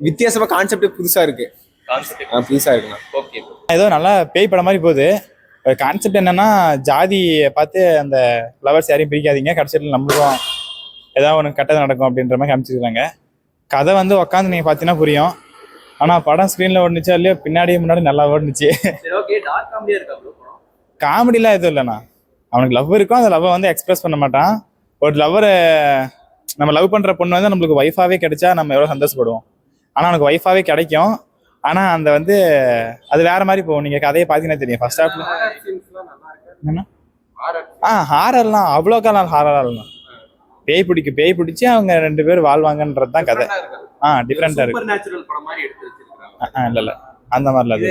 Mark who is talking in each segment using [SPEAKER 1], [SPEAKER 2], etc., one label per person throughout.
[SPEAKER 1] வித்தியாசமா கான்செப்ட் புதுசா இருக்கு. புதுசா இருக்குண்ணா.
[SPEAKER 2] ஓகே.
[SPEAKER 3] ஏதோ நல்லா பேய் படம் மாதிரி போகுது. கான்செப்ட் என்னன்னா, ஜாதியை பார்த்து அந்த லவர்ஸ் யாரையும் பிரிக்காதீங்க, கடைசியில் நம்மளும் ஏதாவது ஒன்று கெட்டது நடக்கும் அப்படின்ற மாதிரி காமிச்சிருக்காங்க. கதை வந்து உட்காந்து நீங்கள் பார்த்தீங்கன்னா புரியும். ஆனால் படம் ஸ்க்ரீனில் ஓடுனுச்சா இல்லையோ, பின்னாடி முன்னாடி நல்லா ஓடுனுச்சு. காமெடிலாம் எதுவும் இல்லைண்ணா. அவனுக்கு லவ் இருக்கும், அந்த லவ்வை வந்து எக்ஸ்பிரஸ் பண்ண மாட்டான். ஒரு லவ்வரை நம்ம லவ் பண்ணுற பொண்ணு வந்து நம்மளுக்கு ஒய்ஃபாகவே கிடைச்சா நம்ம எவ்வளோ சந்தோஷப்படுவோம். ஆனால் அவனுக்கு ஒய்ஃபாகவே கிடைக்கும். ஆனால் அந்த வந்து அது வேற மாதிரி போகும். நீங்கள் கதையை பார்த்தீங்கன்னா தெரியும். ஃபர்ஸ்ட் ஹாஃப்ல என்னன்னா ஹாரர்லாம் அவ்வளோக்கா நாள் ஹாரராக இல்லைண்ணா. பேய் பிடிச்சி அவங்க 2 பேரும் வாழ்வாங்கன்றது தான் கதை. டிஃப்ரெண்டா இருக்கு. இல்ல அந்த மாதிரில அது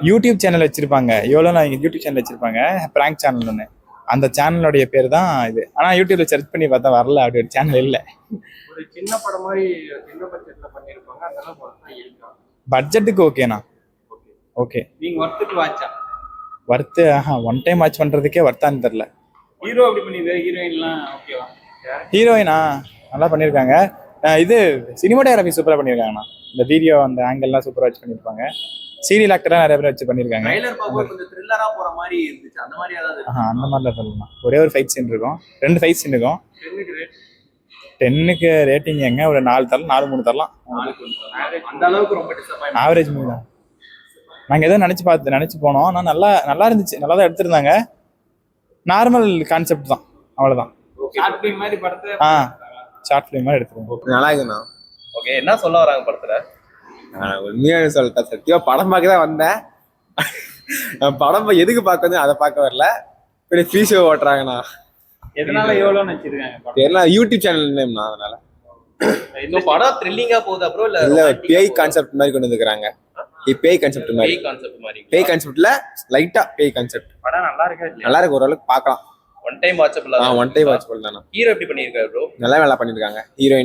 [SPEAKER 3] யூடியூப் சேனல் வச்சிருப்பாங்க. யூடியூப் சேனல் வச்சிருப்பாங்க, பிராங்க் சேனல் ஒன்று. அந்த சேனலோடைய பேர் தான் இது. ஆனா யூடியூப்ல சர்ச் பண்ணி பார்த்தா வரல, அப்படி ஒரு சேனல் இல்ல.
[SPEAKER 2] ஒரு சின்ன படம் மாதிரி சின்ன பட்ஜெட்ல பண்ணிருப்பாங்க. அதனால
[SPEAKER 3] பட்ஜெட்டுக்கு ஓகேண்ணா. ஓகே.
[SPEAKER 2] நீங்க வர்த்துக்கு வாட்சா
[SPEAKER 3] வர்த்து ஒன் டைம் வாட்ச் பண்றதுக்கே வர்த்தான்னு தெரியல.
[SPEAKER 2] ஹீரோ அப்படி பண்ணிருக்காரு, ஹீரோயின்லாம் ஓகேவா?
[SPEAKER 3] ஹீரோயினா நல்லா பண்ணியிருக்காங்க. இது சினிமாட்டோகிராஃபி சூப்பராக பண்ணியிருக்காங்கண்ணா. இந்த வீடியோ அந்த ஆங்கிள்லாம் சூப்பராக வச்சு பண்ணியிருப்பாங்க. சீரியல் ஆக்டர்லாம் நிறைய பேர் வச்சு பண்ணியிருக்காங்க. அந்த மாதிரிலாம் சொல்லலாம். ஒரே ஒரு ஃபைட் சீன் இருக்கும், 2 ஃபைட் சீன் இருக்கும். 10க்கு ரேட்டிங் எங்க ஒரு 4 தரலாம், 4-3 தரலாம். ஆவரேஜ் மூவி தான். நாங்கள் ஏதோ நினச்சி போனோம். ஆனால் நல்லா இருந்துச்சு. நல்லா தான் எடுத்திருந்தாங்க. நார்மல் கான்செப்ட் தான், அவ்வளோதான். ஷார்ட் ஃபிலிம் மாதிரி எடுத்துருவோம்.
[SPEAKER 1] நல்லா இருக்குண்ணா.
[SPEAKER 2] ஓகே. என்ன சொல்ல வராங்க படத்துல?
[SPEAKER 1] உண்மையாக சொல்லிட்டேன், சத்தியமா படம் பார்க்க தான் வந்தேன். படம் எதுக்கு பார்க்க வந்து அதை பார்க்க வரல. இப்படி ஃப்ரீ ஷோ ஓட்டுறாங்கண்ணா.
[SPEAKER 2] எதனால எவ்வளோ நினைச்சிருக்காங்க?
[SPEAKER 1] எல்லாம் யூடியூப் சேனல் நேம்ண்ணா. அதனால
[SPEAKER 2] இன்னும் படம் த்ரில்லிங்கா போகுது. அப்புறம்
[SPEAKER 1] இல்ல பேய் கான்செப்ட் மாதிரி கொண்டு வந்துருக்காங்க. பேய் கான்செப்ட் மாதிரி. பேய் கான்செப்ட்ல லைட்டா பேய் கான்செப்ட்.
[SPEAKER 2] படம் நல்லா இருக்கு.
[SPEAKER 1] நல்லா இருக்கு, ஓரளவுக்கு பார்க்கலாம்.
[SPEAKER 2] One time watchable.
[SPEAKER 1] One time watchable தானா.
[SPEAKER 2] ஹீரோ எப்படி பண்ணிருக்காரு ப்ரோ?
[SPEAKER 1] நல்லா பண்ணிருக்காங்க. ஹீரோ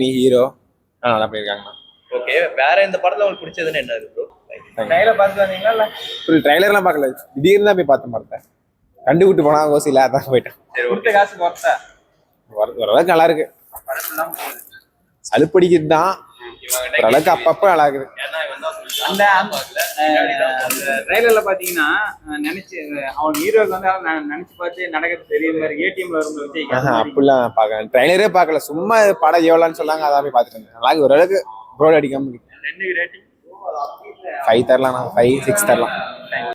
[SPEAKER 1] நல்லா பண்ணிருக்காங்க.
[SPEAKER 2] ஓகே. வேற இந்த படத்துல உங்களுக்கு பிடிச்சதுன்னு என்ன இருக்கு ப்ரோ? ட்ரைலர் பார்த்து வந்தீங்களா? இல்ல
[SPEAKER 1] ஃபுல் ட்ரைலர்லாம் பார்க்கல, திடீர்னு தான் போய் பார்த்த மாட்டேன். கண்டுபிட்டு போனா கோசில அதான் போயிட்டேன்.
[SPEAKER 2] சரி, கொடுத்த காசுக்கு வரதா?
[SPEAKER 1] ஓரளவுக்கு நல்லா இருக்கு. அலுப்படிக்குது தான், ஓரளவுக்கு அப்பப்போ நல்லா இருக்குது.
[SPEAKER 2] அந்த ட்ரைலர்ல பாத்தீங்கன்னா அவன் ஹீரோக்கு வந்து நினைச்சு பார்த்து நடக்கிறது தெரியுது மாதிரி ஏடிஎம்ல இருந்து விஜய்
[SPEAKER 1] அப்படிலாம் பார்க்கல. ட்ரைலரே பார்க்கல, சும்மா படம் எவ்வளோன்னு சொன்னாங்க, அதான் போய் பார்த்துட்டு இருந்தேன். நல்லா ஓரளவுக்கு ப்ரோட் அடிக்காம.
[SPEAKER 2] 2க்கு ரேட்டிங்
[SPEAKER 1] 5 தரலாம், 5-6 தரலாம்.